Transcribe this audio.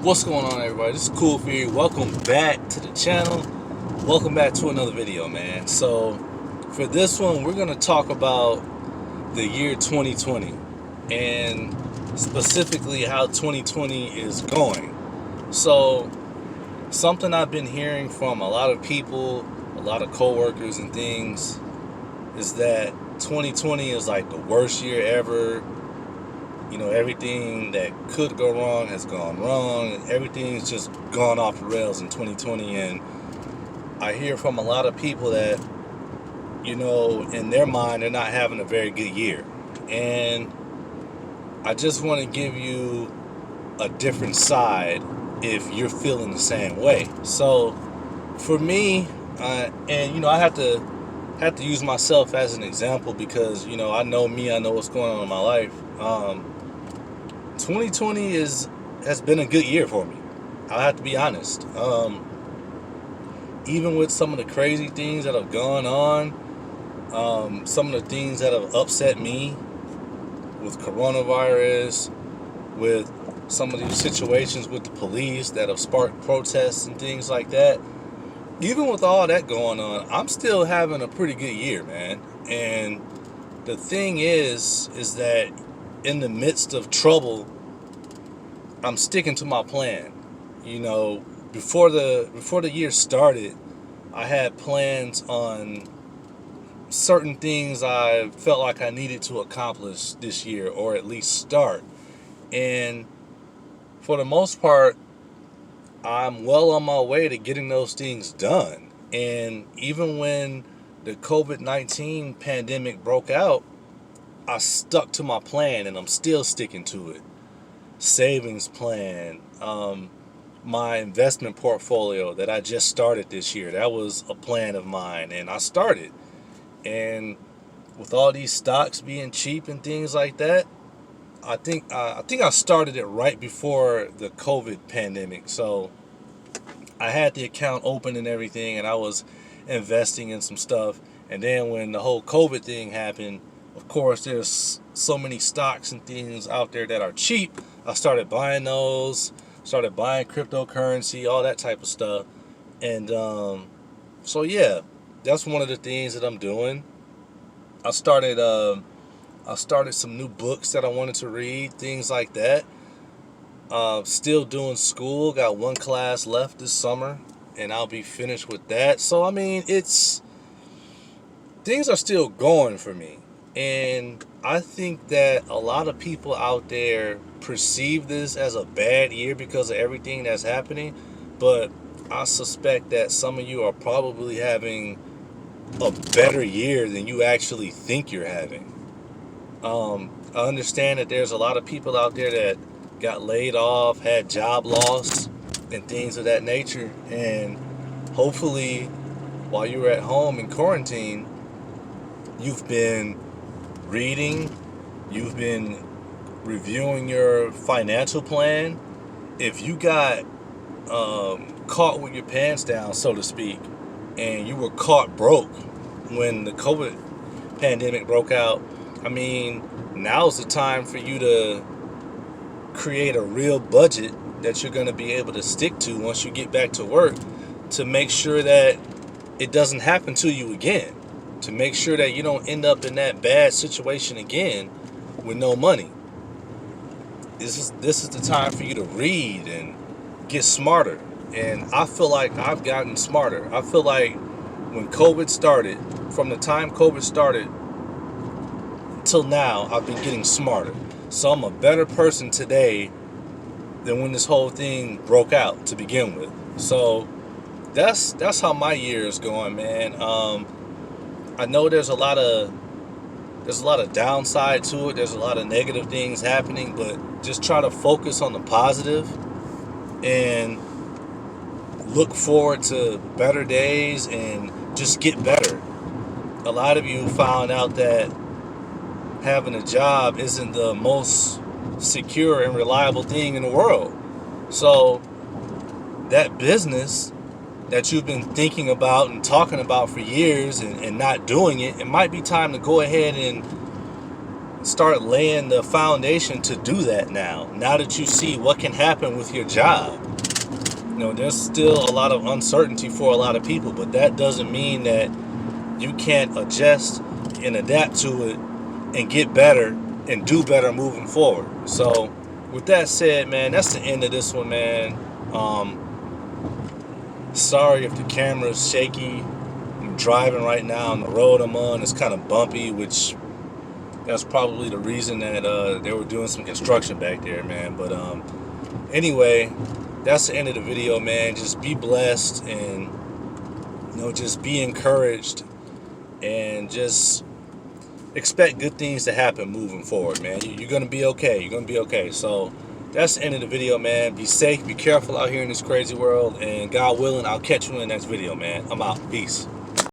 What's going on, everybody? This is Cool for you. Welcome back to the channel. Welcome back to another video, man. So for this one, we're going to talk about the year 2020 and specifically how 2020 is going. So something I've been hearing from a lot of people, a lot of coworkers and things, is that 2020 is like the worst year ever. You know, everything that could go wrong has gone wrong, and everything's just gone off the rails in 2020. And I hear from a lot of people that, you know, in their mind, they're not having a very good year. And I just want to give you a different side if you're feeling the same way. So for me, and you know, I have to use myself as an example because, you know, I know me, I know what's going on in my life. 2020 has been a good year for me. I'll have to be honest. Even with some of the crazy things that have gone on, some of the things that have upset me with coronavirus, with some of these situations with the police that have sparked protests and things like that, even with all that going on, I'm still having a pretty good year, man. And the thing is that in the midst of trouble, I'm sticking to my plan. You know, before the year started, I had plans on certain things I felt like I needed to accomplish this year, or at least start. And for the most part, I'm well on my way to getting those things done. And even when the COVID-19 pandemic broke out, I stuck to my plan, and I'm still sticking to it. Savings plan, my investment portfolio that I just started this year, that was a plan of mine, and I started. And with all these stocks being cheap and things like that, I think I started it right before the COVID pandemic. So I had the account open and everything, and I was investing in some stuff. And then when the whole COVID thing happened, of course, there's so many stocks and things out there that are cheap. I started buying those, started buying cryptocurrency, all that type of stuff. And so yeah, that's one of the things that I'm doing. I started some new books that I wanted to read, things like that. Still doing school. Got one class left this summer, and I'll be finished with that. So I mean, things are still going for me. And I think that a lot of people out there perceive this as a bad year because of everything that's happening. But I suspect that some of you are probably having a better year than you actually think you're having. I understand that there's a lot of people out there that got laid off, had job loss, and things of that nature. And hopefully, while you were at home in quarantine, you've been reading, you've been reviewing your financial plan. If you got caught with your pants down, so to speak, and you were caught broke when the COVID pandemic broke out, I mean, now's the time for you to create a real budget that you're going to be able to stick to once you get back to work, to make sure that it doesn't happen to you again, to make sure that you don't end up in that bad situation again with no money. This is the time for you to read and get smarter. And I feel like I've gotten smarter. I feel like when COVID started, from the time COVID started till now, I've been getting smarter. So I'm a better person today than when this whole thing broke out to begin with. So that's how my year is going, man. I know there's a lot of downside to it. There's a lot of negative things happening, but just try to focus on the positive and look forward to better days and just get better. A lot of you found out that having a job isn't the most secure and reliable thing in the world. So that business that you've been thinking about and talking about for years and not doing it, it might be time to go ahead and start laying the foundation to do that now. Now that you see what can happen with your job. There's still a lot of uncertainty for a lot of people, but that doesn't mean that you can't adjust and adapt to it and get better and do better moving forward. So with that said, man, that's the end of this one, man. Sorry if the camera's shaky. I'm driving right now on the road I'm on. It's kind of bumpy, which that's probably the reason that they were doing some construction back there, man. But anyway, that's the end of the video, man. Just be blessed and just be encouraged and just expect good things to happen moving forward, man. You're gonna be okay. You're gonna be okay. So that's the end of the video, man. Be safe, be careful out here in this crazy world, and God willing, I'll catch you in the next video, man. I'm out. Peace.